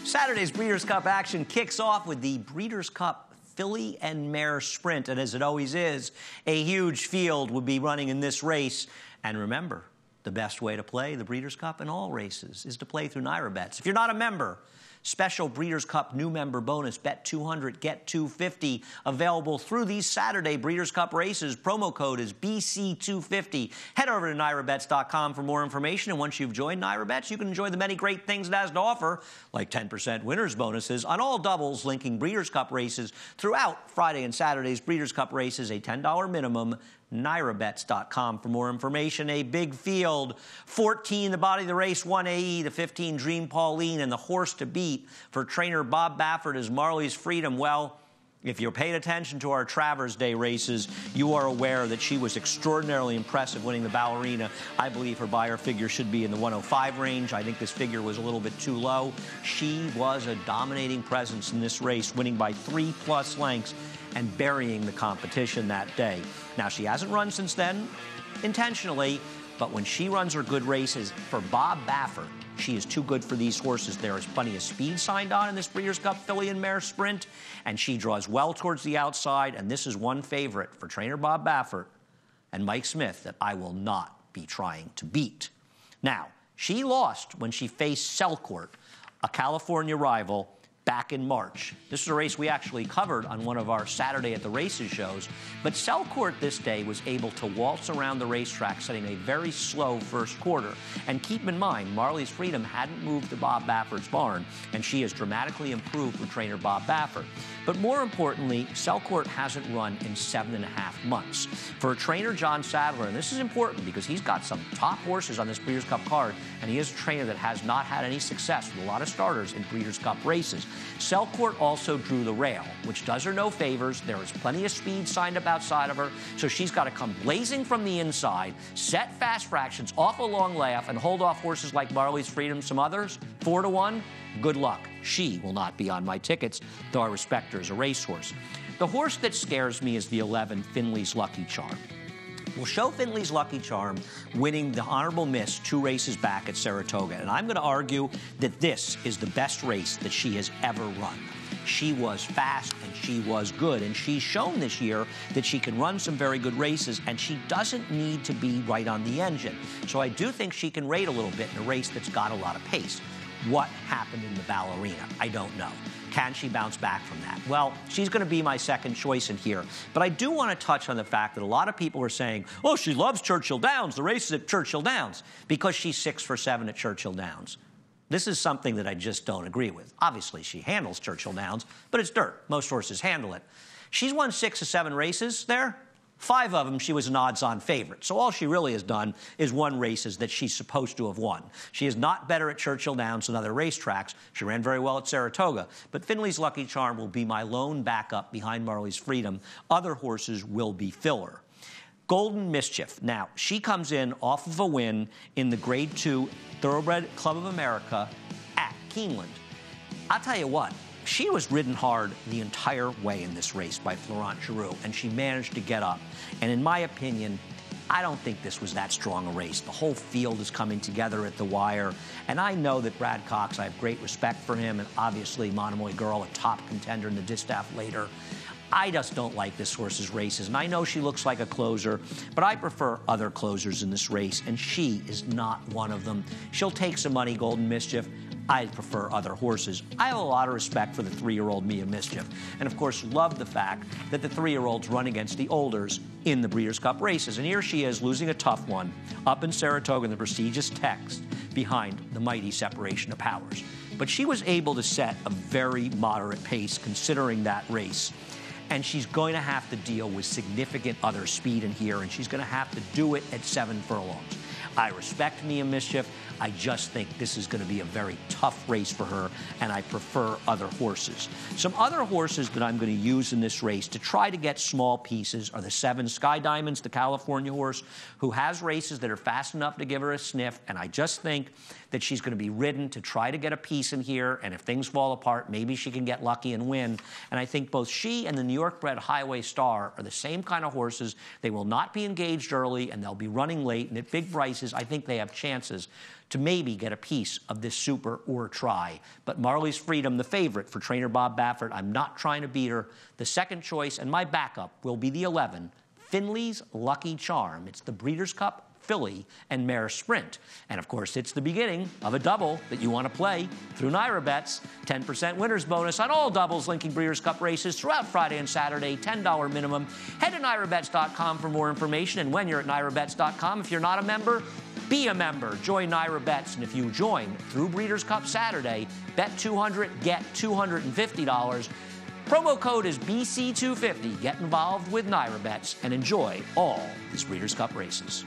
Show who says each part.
Speaker 1: Saturday's Breeders' Cup action kicks off with the Breeders' Cup Filly and Mare Sprint. And as it always is, a huge field will be running in this race. And remember, the best way to play the Breeders' Cup in all races is to play through NairaBets. If you're not a member, special Breeders' Cup new member bonus, bet 200, get 250, available through these Saturday Breeders' Cup races. Promo code is BC250. Head over to NairaBets.com for more information. And once you've joined NairaBets, you can enjoy the many great things it has to offer, like 10% winners bonuses on all doubles linking Breeders' Cup races throughout Friday and Saturday's Breeders' Cup races, a $10 minimum. NairaBets.com for more information. A big field, 14 the body of the race, 1 AE, the 15 Dream Pauline, and the horse to beat for trainer Bob Baffert is Marlies Freedom. Well, if you're paying attention to our Travers Day races, you are aware that she was extraordinarily impressive winning the Ballerina. I believe her buyer figure should be in the 105 range. I think this figure was a little bit too low. She was a dominating presence in this race, winning by 3+ lengths and burying the competition that day. Now, she hasn't run since then intentionally, but when she runs her good races for Bob Baffert, she is too good for these horses. There is plenty of speed signed on in this Breeders' Cup Filly and Mare Sprint, and she draws well towards the outside, and this is one favorite for trainer Bob Baffert and Mike Smith that I will not be trying to beat. Now, she lost when she faced Selcourt, a California rival, back in March. This is a race we actually covered on one of our Saturday at the Races shows, but Selcourt this day was able to waltz around the racetrack, setting a very slow first quarter. And keep in mind, Marlies Freedom hadn't moved to Bob Baffert's barn, and she has dramatically improved with trainer Bob Baffert. But more importantly, Selcourt hasn't run in 7.5 months. For trainer John Sadler, and this is important because he's got some top horses on this Breeders' Cup card, and he is a trainer that has not had any success with a lot of starters in Breeders' Cup races. Selcourt also drew the rail, which does her no favors. There is plenty of speed signed up outside of her, so she's got to come blazing from the inside, set fast fractions, off a long layoff, and hold off horses like Barleys Freedom, some others, 4-1. Good luck. She will not be on my tickets, though I respect her as a racehorse. The horse that scares me is the 11 Finleys Lucky Charm. We'll show Finley's Lucky Charm winning the Honorable Miss 2 races back at Saratoga. And I'm going to argue that this is the best race that she has ever run. She was fast and she was good. And she's shown this year that she can run some very good races, and she doesn't need to be right on the engine. So I do think she can rate a little bit in a race that's got a lot of pace. What happened in the Ballerina? I don't know. Can she bounce back from that? Well, she's going to be my second choice in here. But I do want to touch on the fact that a lot of people are saying, oh, she loves Churchill Downs, the races at Churchill Downs, because she's 6 for 7 at Churchill Downs. This is something that I just don't agree with. Obviously, she handles Churchill Downs, but it's dirt. Most horses handle it. She's won 6 of 7 races there. 5 of them, she was an odds-on favorite. So all she really has done is won races that she's supposed to have won. She is not better at Churchill Downs than other racetracks. She ran very well at Saratoga. But Finley's Lucky Charm will be my lone backup behind Marlies Freedom. Other horses will be filler. Golden Mischief. Now, she comes in off of a win in the Grade 2 Thoroughbred Club of America at Keeneland. I'll tell you what. She was ridden hard the entire way in this race by Florent Geroux, and she managed to get up. And in my opinion, I don't think this was that strong a race. The whole field is coming together at the wire. And I know that Brad Cox, I have great respect for him, and obviously Monomoy Girl, a top contender in the distaff later. I just don't like this horse's races, and I know she looks like a closer, but I prefer other closers in this race, and she is not one of them. She'll take some money, Golden Mischief. I prefer other horses. I have a lot of respect for the 3-year-old Mia Mischief, and of course love the fact that the 3-year-olds run against the olders in the Breeders' Cup races. And here she is losing a tough one up in Saratoga in the prestigious Text behind the mighty Separation of Powers. But she was able to set a very moderate pace considering that race. And she's going to have to deal with significant other speed in here, and she's going to have to do it at 7 furlongs. I respect Mia Mischief. I just think this is going to be a very tough race for her, and I prefer other horses. Some other horses that I'm going to use in this race to try to get small pieces are the 7 Sky Diamonds, the California horse, who has races that are fast enough to give her a sniff, and I just think that she's going to be ridden to try to get a piece in here, and if things fall apart, maybe she can get lucky and win. And I think both she and the New York-bred Highway Star are the same kind of horses. They will not be engaged early, and they'll be running late, and at big prices, prices, I think they have chances to maybe get a piece of this super or try. But Marlies Freedom, the favorite for trainer Bob Baffert, I'm not trying to beat her. The second choice and my backup will be the 11, Finleys Lucky Charm. It's the Breeders' Cup Filly and Mare Sprint. And of course, it's the beginning of a double that you want to play through NairaBets. 10% winner's bonus on all doubles linking Breeders' Cup races throughout Friday and Saturday, $10 minimum. Head to NairaBets.com for more information. And when you're at NairaBets.com, if you're not a member, be a member. Join NairaBets. And if you join through Breeders' Cup Saturday, bet $200, get $250. Promo code is BC250. Get involved with NairaBets and enjoy all these Breeders' Cup races.